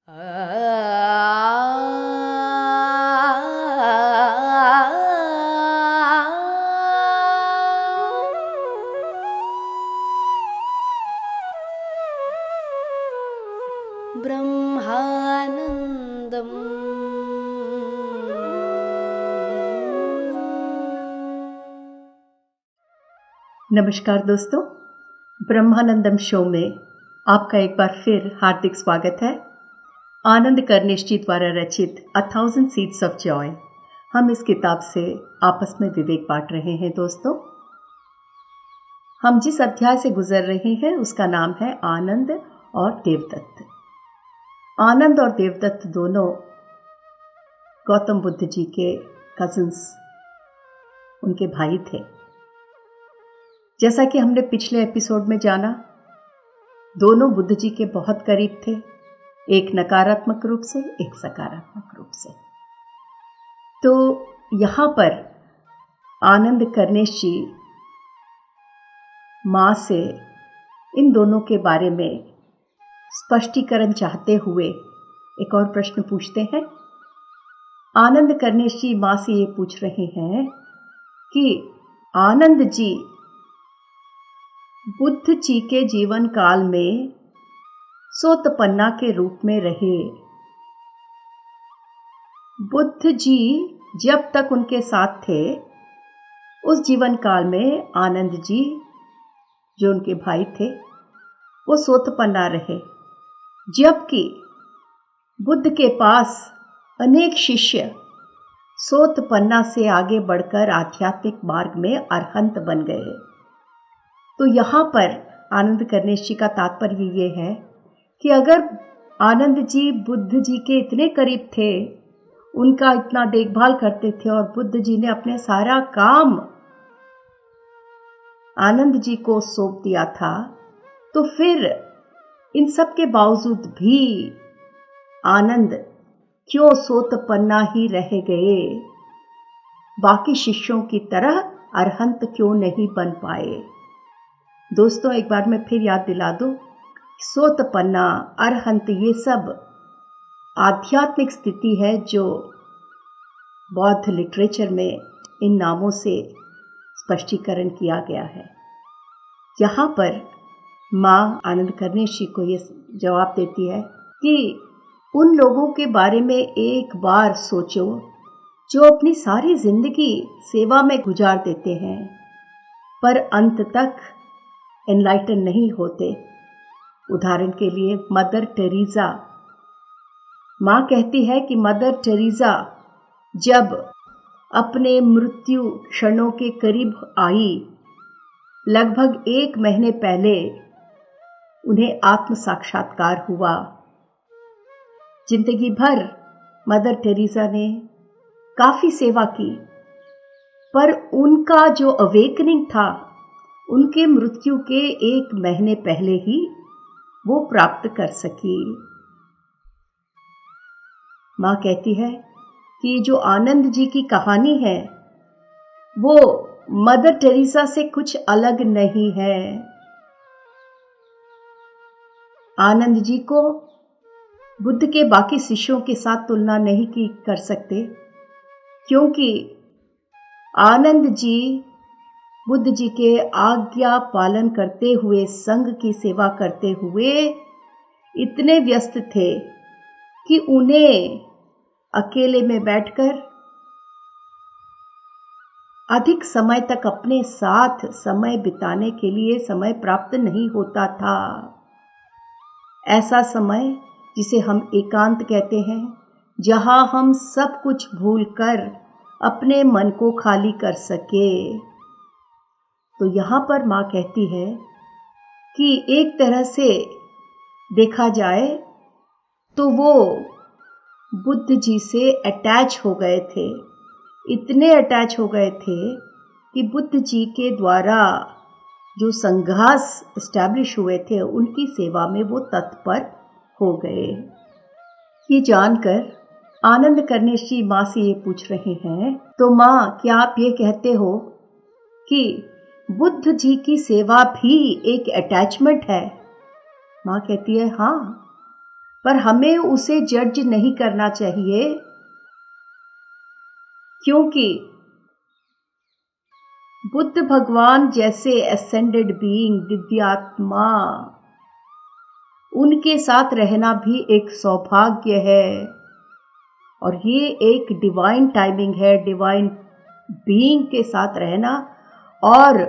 ब्रह्मानंदम। नमस्कार दोस्तों, ब्रह्मानंदम शो में आपका एक बार फिर हार्दिक स्वागत है। आनंद कर्णेश जी द्वारा रचित A Thousand Seeds of Joy, हम इस किताब से आपस में विवेक बांट रहे हैं। दोस्तों, हम जिस अध्याय से गुजर रहे हैं उसका नाम है आनंद और देवदत्त। आनंद और देवदत्त दोनों गौतम बुद्ध जी के कजिन्स, उनके भाई थे। जैसा कि हमने पिछले एपिसोड में जाना, दोनों बुद्ध जी के बहुत करीब थे, एक नकारात्मक रूप से, एक सकारात्मक रूप से। तो यहाँ पर आनंद कर्णेश जी माँ से इन दोनों के बारे में स्पष्टीकरण चाहते हुए एक और प्रश्न पूछते हैं। आनंद कर्णेश जी माँ से ये पूछ रहे हैं कि आनंद जी बुद्ध जी के जीवन काल में सोतपन्ना के रूप में रहे। बुद्ध जी जब तक उनके साथ थे, उस जीवन काल में आनंद जी, जो उनके भाई थे, वो सोतपन्ना रहे, जबकि बुद्ध के पास अनेक शिष्य सोतपन्ना से आगे बढ़कर आध्यात्मिक मार्ग में अरहंत बन गए। तो यहाँ पर आनंद कर्णेश जी का तात्पर्य ये है कि अगर आनंद जी बुद्ध जी के इतने करीब थे, उनका इतना देखभाल करते थे और बुद्ध जी ने अपने सारा काम आनंद जी को सौंप दिया था, तो फिर इन सब के बावजूद भी आनंद क्यों सोतपन्ना ही रह गए? बाकी शिष्यों की तरह अरहंत क्यों नहीं बन पाए? दोस्तों, एक बार मैं फिर याद दिला दूं, सोतपन्ना, अरहंत, ये सब आध्यात्मिक स्थिति है जो बौद्ध लिटरेचर में इन नामों से स्पष्टीकरण किया गया है। यहाँ पर माँ आनंद कर्णेश जी को ये जवाब देती है कि उन लोगों के बारे में एक बार सोचो जो अपनी सारी जिंदगी सेवा में गुजार देते हैं पर अंत तक एनलाइटन नहीं होते। उदाहरण के लिए मदर टेरेसा। माँ कहती है कि मदर टेरेसा जब अपने मृत्यु क्षणों के करीब आई, लगभग 1 महीने पहले उन्हें आत्म साक्षात्कार हुआ। जिंदगी भर मदर टेरेसा ने काफी सेवा की, पर उनका जो अवेकनिंग था, उनके मृत्यु के 1 महीने पहले ही वो प्राप्त कर सकी। माँ कहती है कि जो आनंद जी की कहानी है, वो मदर टेरेसा से कुछ अलग नहीं है। आनंद जी को बुद्ध के बाकी शिष्यों के साथ तुलना नहीं की कर सकते, क्योंकि आनंद जी बुद्ध जी के आज्ञा पालन करते हुए, संघ की सेवा करते हुए इतने व्यस्त थे कि उन्हें अकेले में बैठकर अधिक समय तक अपने साथ समय बिताने के लिए समय प्राप्त नहीं होता था। ऐसा समय जिसे हम एकांत कहते हैं, जहां हम सब कुछ भूलकर अपने मन को खाली कर सके। तो यहाँ पर माँ कहती है कि एक तरह से देखा जाए तो वो बुद्ध जी से अटैच हो गए थे, इतने अटैच हो गए थे कि बुद्ध जी के द्वारा जो संघास एस्टैब्लिश हुए थे, उनकी सेवा में वो तत्पर हो गए। ये जानकर आनंद कर्णेश जी माँ से ये पूछ रहे हैं, तो माँ, क्या आप ये कहते हो कि बुद्ध जी की सेवा भी एक अटैचमेंट है? माँ कहती है, हाँ, पर हमें उसे जज नहीं करना चाहिए, क्योंकि बुद्ध भगवान जैसे एसेंडेड बीइंग, दिव्यात्मा, उनके साथ रहना भी एक सौभाग्य है और ये एक डिवाइन टाइमिंग है, डिवाइन बीइंग के साथ रहना और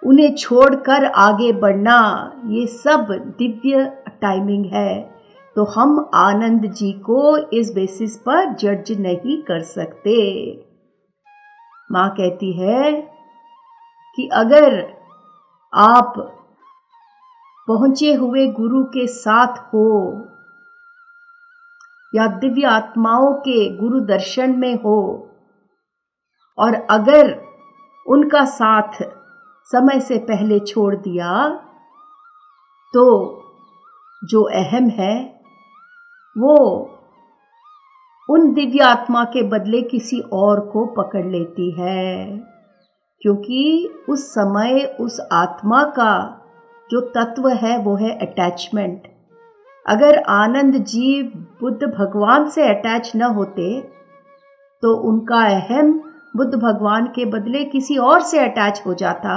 उन्हें छोड़कर आगे बढ़ना, ये सब दिव्य टाइमिंग है। तो हम आनंद जी को इस बेसिस पर जज नहीं कर सकते। माँ कहती है कि अगर आप पहुंचे हुए गुरु के साथ हो या दिव्य आत्माओं के गुरु दर्शन में हो और अगर उनका साथ समय से पहले छोड़ दिया, तो जो अहम है वो उन दिव्य आत्मा के बदले किसी और को पकड़ लेती है, क्योंकि उस समय उस आत्मा का जो तत्व है वो है अटैचमेंट। अगर आनंद जी बुद्ध भगवान से अटैच न होते तो उनका अहम बुद्ध भगवान के बदले किसी और से अटैच हो जाता,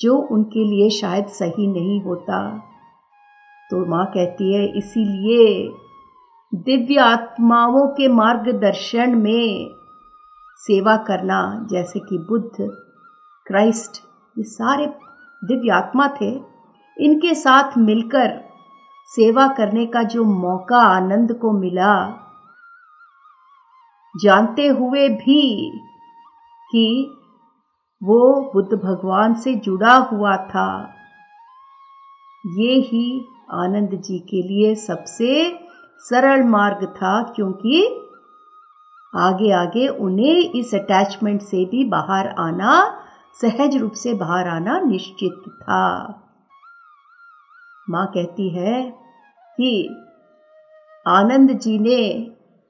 जो उनके लिए शायद सही नहीं होता। तो माँ कहती है इसीलिए दिव्य आत्माओं के मार्गदर्शन में सेवा करना, जैसे कि बुद्ध, क्राइस्ट, ये सारे दिव्य आत्मा थे, इनके साथ मिलकर सेवा करने का जो मौका आनंद को मिला, जानते हुए भी कि वो बुद्ध भगवान से जुड़ा हुआ था, ये ही आनंद जी के लिए सबसे सरल मार्ग था, क्योंकि आगे आगे उन्हें इस अटैचमेंट से भी बाहर आना, सहज रूप से बाहर आना निश्चित था। माँ कहती है कि आनंद जी ने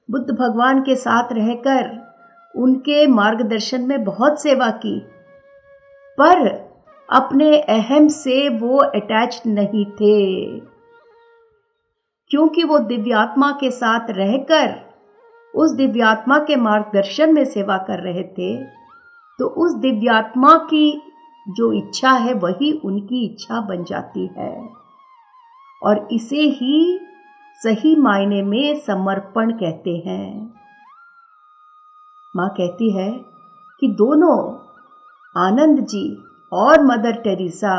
बुद्ध भगवान के साथ रहकर उनके मार्गदर्शन में बहुत सेवा की, पर अपने अहम से वो अटैच नहीं थे, क्योंकि वो दिव्यात्मा के साथ रहकर उस दिव्यात्मा के मार्गदर्शन में सेवा कर रहे थे। तो उस दिव्यात्मा की जो इच्छा है वही उनकी इच्छा बन जाती है, और इसे ही सही मायने में समर्पण कहते हैं। माँ कहती है कि दोनों, आनंद जी और मदर टेरेसा,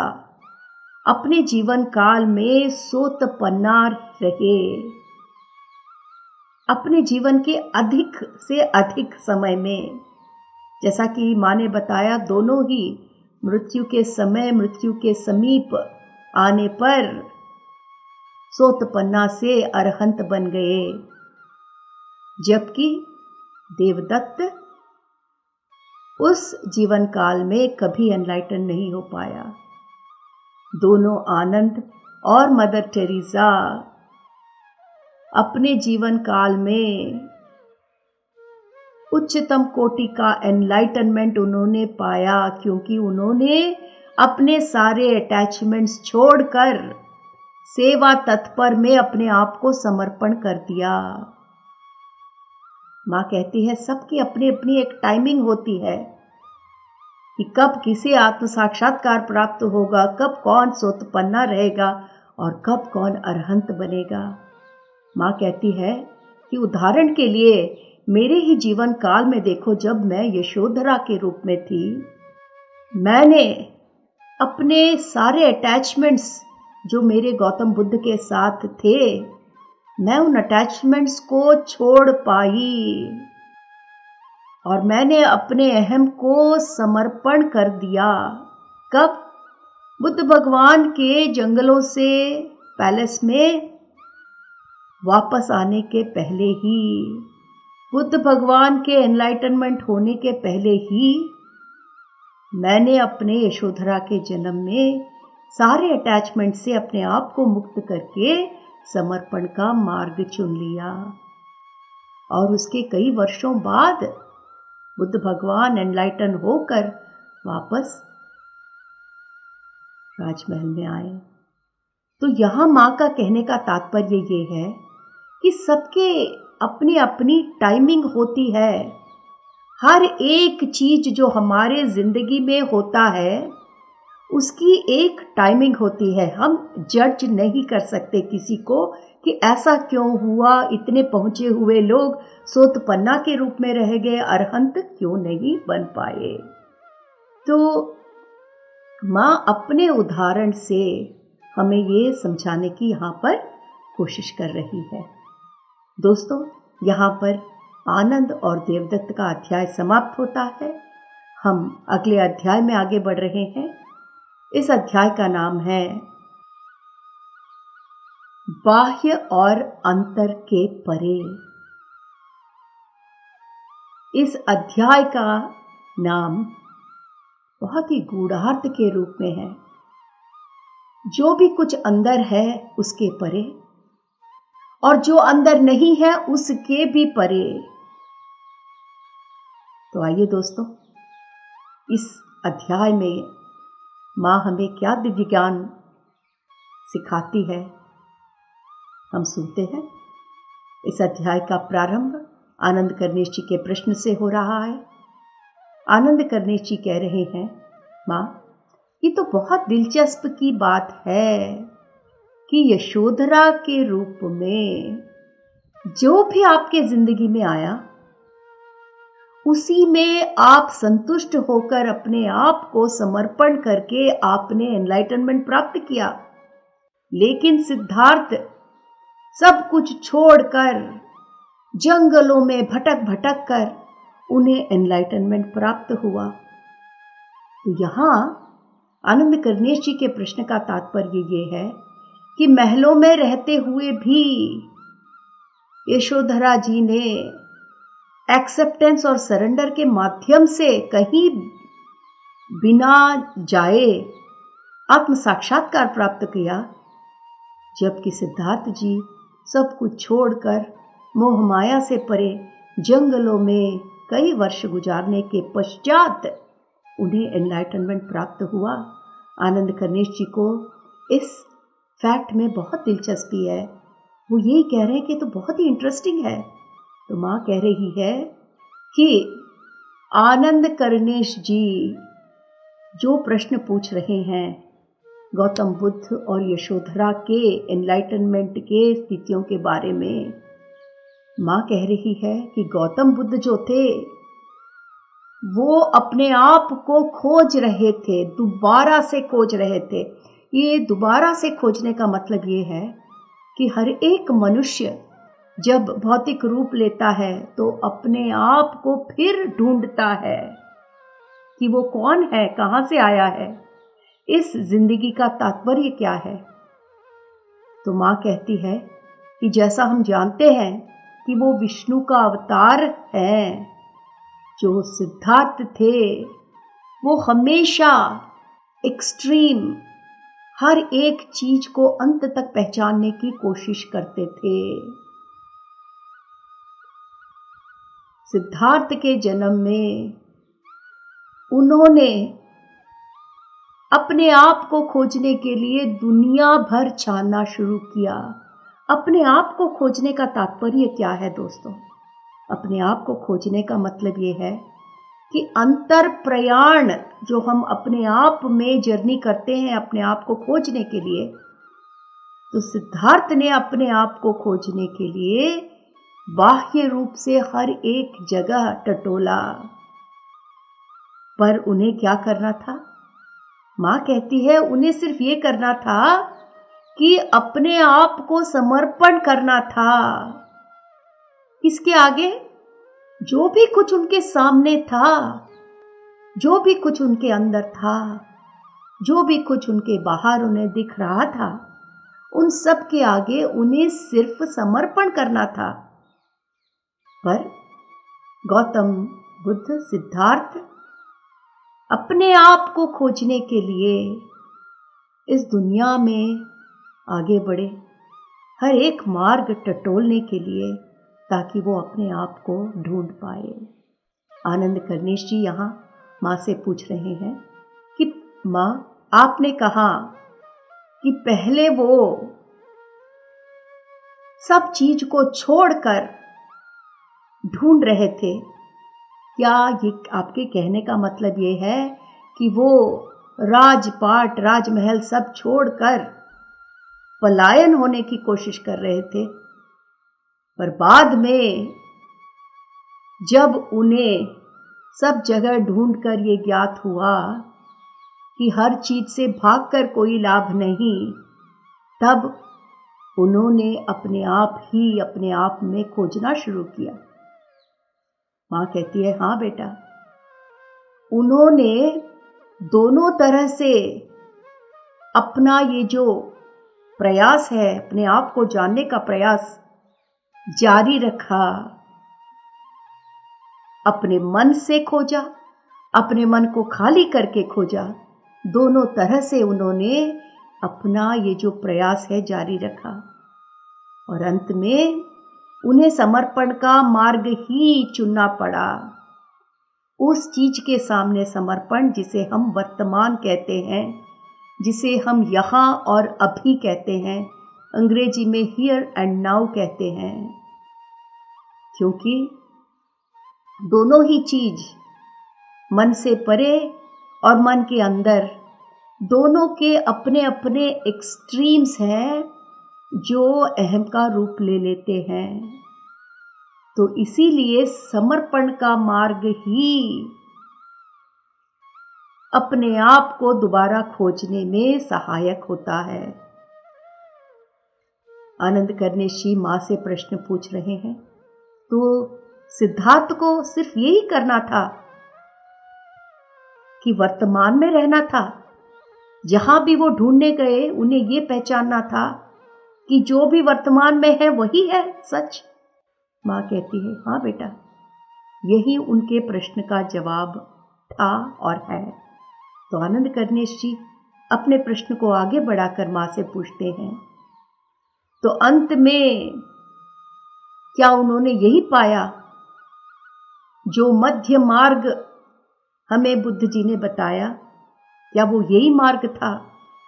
अपने जीवन काल में सोतपन्ना रहे। अपने जीवन के अधिक से अधिक समय में, जैसा कि माँ ने बताया, दोनों ही मृत्यु के समय, मृत्यु के समीप आने पर सोतपन्ना से अरहंत बन गए, जबकि देवदत्त उस जीवन काल में कभी एनलाइटन नहीं हो पाया। दोनों, आनंद और मदर टेरेसा, अपने जीवन काल में उच्चतम कोटि का एनलाइटनमेंट उन्होंने पाया, क्योंकि उन्होंने अपने सारे अटैचमेंट्स छोड़कर सेवा तत्पर में अपने आप को समर्पण कर दिया। माँ कहती है सबकी अपनी अपनी एक टाइमिंग होती है कि कब किसे आत्म साक्षात्कार प्राप्त होगा, कब कौन सोतपन्ना रहेगा और कब कौन अरहंत बनेगा। माँ कहती है कि उदाहरण के लिए मेरे ही जीवन काल में देखो, जब मैं यशोधरा के रूप में थी, मैंने अपने सारे अटैचमेंट्स जो मेरे गौतम बुद्ध के साथ थे, मैं उन अटैचमेंट्स को छोड़ पाई और मैंने अपने अहम को समर्पण कर दिया। कब? बुद्ध भगवान के जंगलों से पैलेस में वापस आने के पहले ही, बुद्ध भगवान के एनलाइटनमेंट होने के पहले ही, मैंने अपने यशोधरा के जन्म में सारे अटैचमेंट से अपने आप को मुक्त करके समर्पण का मार्ग चुन लिया। और उसके कई वर्षों बाद बुद्ध भगवान एनलाइटन होकर वापस राजमहल में आए। तो यहाँ माँ का कहने का तात्पर्य ये है कि सबके अपनी अपनी टाइमिंग होती है। हर एक चीज जो हमारे जिंदगी में होता है उसकी एक टाइमिंग होती है। हम जज नहीं कर सकते किसी को कि ऐसा क्यों हुआ, इतने पहुंचे हुए लोग सोतपन्ना के रूप में रह गए, अरहंत क्यों नहीं बन पाए। तो माँ अपने उदाहरण से हमें ये समझाने की यहाँ पर कोशिश कर रही है। दोस्तों, यहाँ पर आनंद और देवदत्त का अध्याय समाप्त होता है। हम अगले अध्याय में आगे बढ़ रहे हैं। इस अध्याय का नाम है बाह्य और अंतर के परे। इस अध्याय का नाम बहुत ही गूढ़ार्थ के रूप में है। जो भी कुछ अंदर है उसके परे, और जो अंदर नहीं है उसके भी परे। तो आइए दोस्तों, इस अध्याय में माँ हमें क्या दिव्य ज्ञान सिखाती है, हम सुनते हैं। इस अध्याय का प्रारंभ आनंद कर्णेश जी के प्रश्न से हो रहा है। आनंद कर्णेश जी कह रहे हैं, माँ ये तो बहुत दिलचस्प की बात है कि यशोधरा के रूप में जो भी आपके जिंदगी में आया उसी में आप संतुष्ट होकर अपने आप को समर्पण करके आपने एनलाइटनमेंट प्राप्त किया। लेकिन सिद्धार्थ सब कुछ छोड़कर जंगलों में भटक भटक कर उन्हें एनलाइटनमेंट प्राप्त हुआ। तो यहां आनंद कर्णेश जी के प्रश्न का तात्पर्य ये है कि महलों में रहते हुए भी यशोधरा जी ने एक्सेप्टेंस और सरेंडर के माध्यम से कहीं बिना जाए आत्म साक्षात्कार प्राप्त किया, जबकि सिद्धार्थ जी सब कुछ छोड़कर मोह माया से परे जंगलों में कई वर्ष गुजारने के पश्चात उन्हें एनलाइटनमेंट प्राप्त हुआ। आनंद कर्णेश जी को इस फैक्ट में बहुत दिलचस्पी है। वो यही कह रहे हैं कि तो बहुत ही इंटरेस्टिंग है। तो माँ कह रही है कि आनंद कर्णेश जी जो प्रश्न पूछ रहे हैं गौतम बुद्ध और यशोधरा के एनलाइटनमेंट के स्थितियों के बारे में, माँ कह रही है कि गौतम बुद्ध जो थे वो अपने आप को खोज रहे थे, दोबारा से खोज रहे थे। ये दोबारा से खोजने का मतलब ये है कि हर एक मनुष्य जब भौतिक रूप लेता है तो अपने आप को फिर ढूंढता है कि वो कौन है, कहां से आया है, इस जिंदगी का तात्पर्य क्या है। तो माँ कहती है कि जैसा हम जानते हैं कि वो विष्णु का अवतार है, जो सिद्धार्थ थे वो हमेशा एक्सट्रीम हर एक चीज को अंत तक पहचानने की कोशिश करते थे। सिद्धार्थ के जन्म में उन्होंने अपने आप को खोजने के लिए दुनिया भर छानना शुरू किया। अपने आप को खोजने का तात्पर्य क्या है दोस्तों? अपने आप को खोजने का मतलब ये है कि अंतर प्रयाण जो हम अपने आप में जर्नी करते हैं अपने आप को खोजने के लिए, तो सिद्धार्थ ने अपने आप को खोजने के लिए बाह्य रूप से हर एक जगह टटोला, पर उन्हें क्या करना था? माँ कहती है उन्हें सिर्फ ये करना था कि अपने आप को समर्पण करना था। किसके आगे? जो भी कुछ उनके सामने था, जो भी कुछ उनके अंदर था, जो भी कुछ उनके बाहर उन्हें दिख रहा था, उन सब के आगे उन्हें सिर्फ समर्पण करना था। पर गौतम बुद्ध, सिद्धार्थ अपने आप को खोजने के लिए इस दुनिया में आगे बढ़े, हर एक मार्ग टटोलने के लिए, ताकि वो अपने आप को ढूंढ पाए। आनंद कर्णेश जी यहाँ माँ से पूछ रहे हैं कि माँ आपने कहा कि पहले वो सब चीज को छोड़कर ढूंढ रहे थे। क्या ये आपके कहने का मतलब ये है कि वो राजपाट राजमहल सब छोड़कर पलायन होने की कोशिश कर रहे थे? पर बाद में जब उन्हें सब जगह ढूंढकर ये ज्ञात हुआ कि हर चीज से भागकर कोई लाभ नहीं, तब उन्होंने अपने आप में खोजना शुरू किया। माँ कहती है, हाँ बेटा, उन्होंने दोनों तरह से अपना ये जो प्रयास है, अपने आप को जानने का प्रयास जारी रखा। अपने मन से खोजा, अपने मन को खाली करके खोजा। दोनों तरह से उन्होंने अपना ये जो प्रयास है जारी रखा और अंत में उन्हें समर्पण का मार्ग ही चुनना पड़ा। उस चीज के सामने समर्पण जिसे हम वर्तमान कहते हैं, जिसे हम यहाँ और अभी कहते हैं, अंग्रेजी में हियर एंड नाउ कहते हैं। क्योंकि दोनों ही चीज मन से परे और मन के अंदर, दोनों के अपने अपने एक्सट्रीम्स हैं जो अहम का रूप ले लेते हैं। तो इसीलिए समर्पण का मार्ग ही अपने आप को दोबारा खोजने में सहायक होता है। आनंद कर्णेशी मां से प्रश्न पूछ रहे हैं, तो सिद्धार्थ को सिर्फ यही करना था कि वर्तमान में रहना था। जहां भी वो ढूंढने गए उन्हें ये पहचानना था कि जो भी वर्तमान में है वही है सच। मां कहती है, हाँ बेटा, यही उनके प्रश्न का जवाब था और है। तो आनंद कर्णेश जी अपने प्रश्न को आगे बढ़ाकर मां से पूछते हैं, तो अंत में क्या उन्होंने यही पाया जो मध्य मार्ग हमें बुद्ध जी ने बताया? क्या वो यही मार्ग था,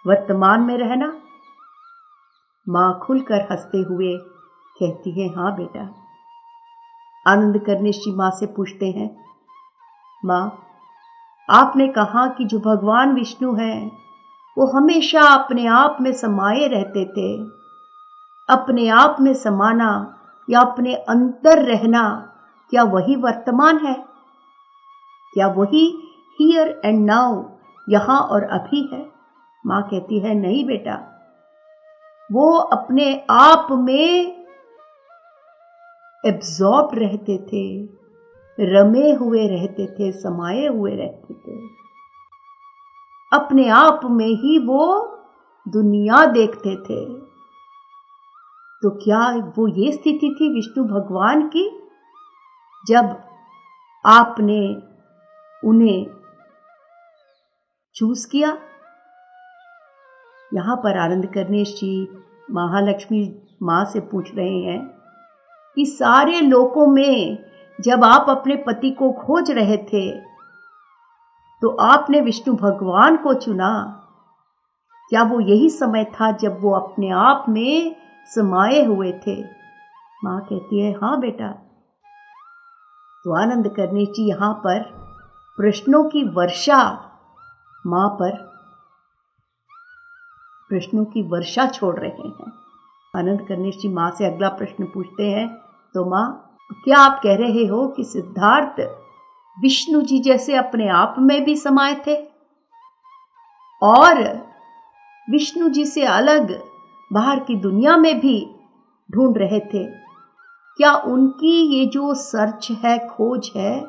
वर्तमान में रहना? मां खुलकर हंसते हुए कहती है, हाँ बेटा। आनंद कर्णेश जी मां से पूछते हैं, मां, आपने कहा कि जो भगवान विष्णु हैं वो हमेशा अपने आप में समाये रहते थे। अपने आप में समाना या अपने अंदर रहना, क्या वही वर्तमान है? क्या वही हियर एंड नाउ, यहां और अभी है? मां कहती है, नहीं बेटा, वो अपने आप में एब्जॉर्ब रहते थे, रमे हुए रहते थे, समाये हुए रहते थे। अपने आप में ही वो दुनिया देखते थे। तो क्या वो ये स्थिति थी विष्णु भगवान की जब आपने उन्हें चूज किया? यहां पर आनंद कर्णेश जी महालक्ष्मी मां से पूछ रहे हैं कि सारे लोकों में जब आप अपने पति को खोज रहे थे तो आपने विष्णु भगवान को चुना। क्या वो यही समय था जब वो अपने आप में समाये हुए थे? मां कहती है, हाँ बेटा। तो आनंद कर्णेश जी यहां पर प्रश्नों की वर्षा मां पर प्रश्नों की वर्षा छोड़ रहे हैं। आनंद कर्णेश जी मां से अगला प्रश्न पूछते हैं, तो मां, क्या आप कह रहे हो कि सिद्धार्थ विष्णु जी जैसे अपने आप में भी समाये थे और विष्णु जी से अलग बाहर की दुनिया में भी ढूंढ रहे थे? क्या उनकी ये जो सर्च है, खोज है,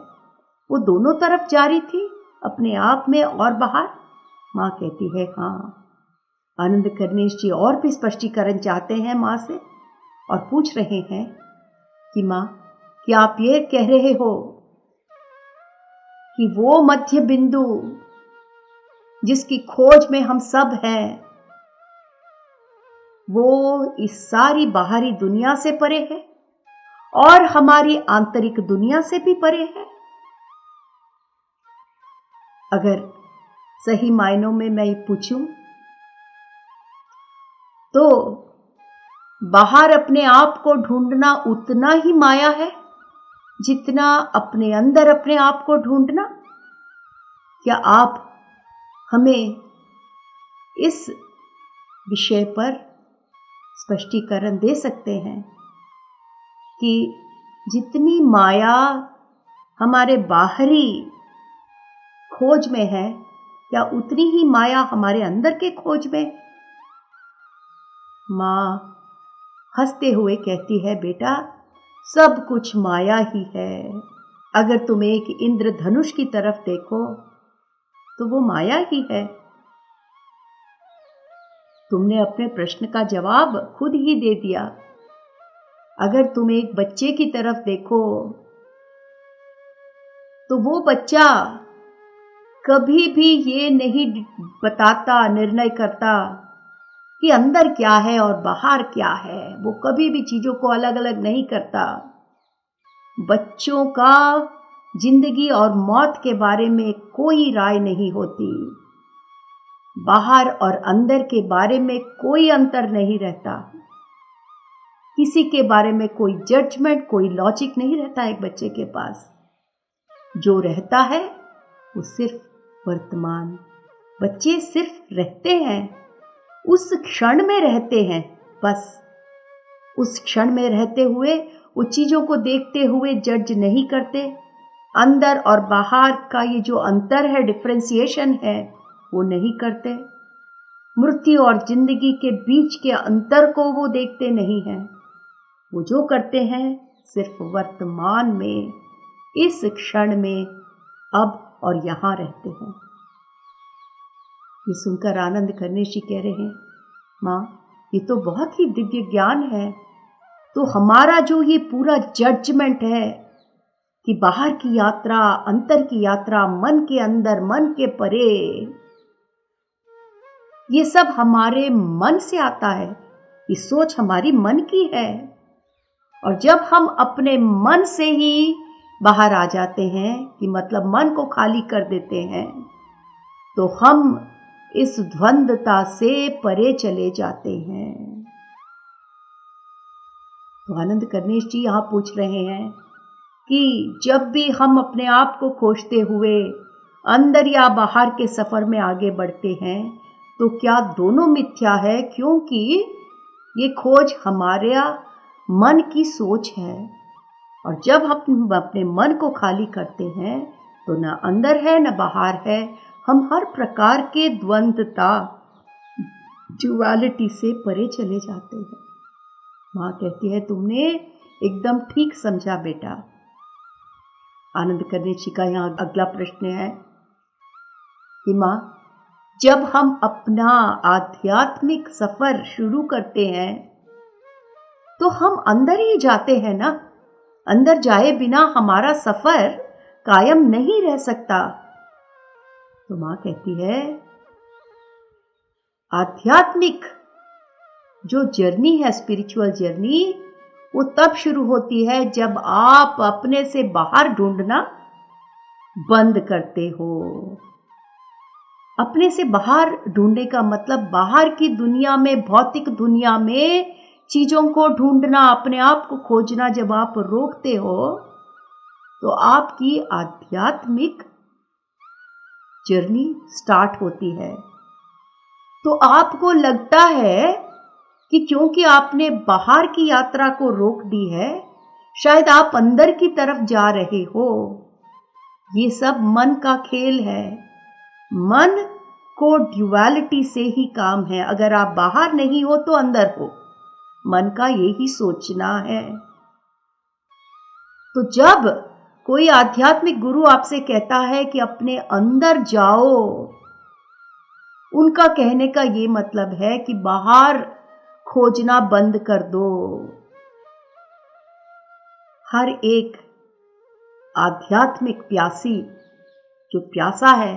वो दोनों तरफ जारी थी, अपने आप में और बाहर? मां कहती है, हाँ। आनंद कर्णेश जी और भी स्पष्टीकरण चाहते हैं मां से और पूछ रहे हैं कि मां, क्या आप ये कह रहे हो कि वो मध्य बिंदु जिसकी खोज में हम सब हैं, वो इस सारी बाहरी दुनिया से परे है और हमारी आंतरिक दुनिया से भी परे है? अगर सही मायनों में मैं पूछूं तो बाहर अपने आप को ढूंढना उतना ही माया है जितना अपने अंदर अपने आप को ढूंढना। क्या आप हमें इस विषय पर स्पष्टीकरण दे सकते हैं कि जितनी माया हमारे बाहरी खोज में है, क्या उतनी ही माया हमारे अंदर के खोज में? माँ हंसते हुए कहती है, बेटा सब कुछ माया ही है। अगर तुम एक इंद्रधनुष की तरफ देखो तो वो माया ही है। तुमने अपने प्रश्न का जवाब खुद ही दे दिया। अगर तुम एक बच्चे की तरफ देखो तो वो बच्चा कभी भी ये नहीं बताता, निर्णय करता कि अंदर क्या है और बाहर क्या है। वो कभी भी चीजों को अलग अलग नहीं करता। बच्चों का जिंदगी और मौत के बारे में कोई राय नहीं होती। बाहर और अंदर के बारे में कोई अंतर नहीं रहता। किसी के बारे में कोई जजमेंट, कोई लॉजिक नहीं रहता एक बच्चे के पास। जो रहता है वो सिर्फ वर्तमान। बच्चे सिर्फ रहते हैं, उस क्षण में रहते हैं। बस उस क्षण में रहते हुए वो चीजों को देखते हुए जज नहीं करते। अंदर और बाहर का ये जो अंतर है, डिफरेंशिएशन है, वो नहीं करते। मृत्यु और जिंदगी के बीच के अंतर को वो देखते नहीं हैं। वो जो करते हैं सिर्फ वर्तमान में, इस क्षण में, अब और यहां रहते हैं। ये सुनकर आनंद करनेशी कह रहे हैं, माँ ये तो बहुत ही दिव्य ज्ञान है। तो हमारा जो ये पूरा जजमेंट है कि बाहर की यात्रा, अंतर की यात्रा, मन के अंदर, मन के परे, ये सब हमारे मन से आता है। ये सोच हमारी मन की है। और जब हम अपने मन से ही बाहर आ जाते हैं, कि मतलब मन को खाली कर देते हैं, तो हम इस द्वंद्वता से परे चले जाते हैं। तो आनंद करनेश जी यहां पूछ रहे हैं कि जब भी हम अपने आप को खोजते हुए अंदर या बाहर के सफर में आगे बढ़ते हैं, तो क्या दोनों मिथ्या है? क्योंकि ये खोज हमारे मन की सोच है। और जब हम अपने मन को खाली करते हैं तो न अंदर है न बाहर है। हम हर प्रकार के द्वंद्वता, ड्युअलिटी से परे चले जाते हैं। माँ कहती है, तुमने एकदम ठीक समझा बेटा। आनंद करनेशी का यहाँ अगला प्रश्न है कि माँ जब हम अपना आध्यात्मिक सफर शुरू करते हैं तो हम अंदर ही जाते हैं ना। अंदर जाए बिना हमारा सफर कायम नहीं रह सकता। तो मां कहती है, आध्यात्मिक जो जर्नी है, स्पिरिचुअल जर्नी, वो तब शुरू होती है जब आप अपने से बाहर ढूंढना बंद करते हो। अपने से बाहर ढूंढने का मतलब बाहर की दुनिया में, भौतिक दुनिया में चीजों को ढूंढना, अपने आप को खोजना जब आप रोकते हो तो आपकी आध्यात्मिक जर्नी स्टार्ट होती है। तो आपको लगता है कि क्योंकि आपने बाहर की यात्रा को रोक दी है, शायद आप अंदर की तरफ जा रहे हो। ये सब मन का खेल है। मन को ड्युअलिटी से ही काम है। अगर आप बाहर नहीं हो तो अंदर हो, मन का यही सोचना है। तो जब कोई आध्यात्मिक गुरु आपसे कहता है कि अपने अंदर जाओ, उनका कहने का ये मतलब है कि बाहर खोजना बंद कर दो। हर एक आध्यात्मिक प्यासी जो प्यासा है,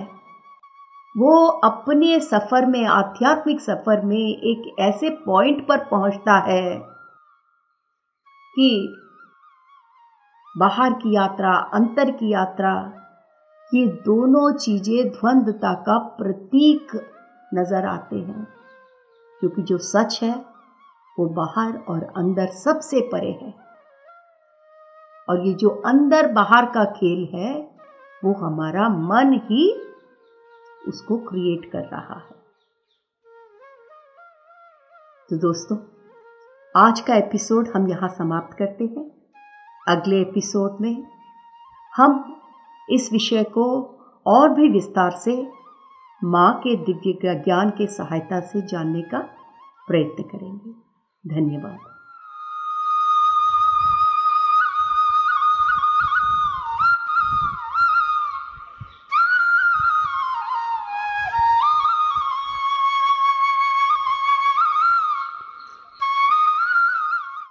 वो अपने सफर में, आध्यात्मिक सफर में एक ऐसे पॉइंट पर पहुंचता है कि बाहर की यात्रा, अंतर की यात्रा, ये दोनों चीजें द्वंद्वता का प्रतीक नजर आते हैं। क्योंकि जो सच है वो बाहर और अंदर सबसे परे है, और ये जो अंदर बाहर का खेल है वो हमारा मन ही उसको क्रिएट कर रहा है। तो दोस्तों, आज का एपिसोड हम यहां समाप्त करते हैं। अगले एपिसोड में हम इस विषय को और भी विस्तार से मां के दिव्य ज्ञान के सहायता से जानने का प्रयत्न करेंगे। धन्यवाद।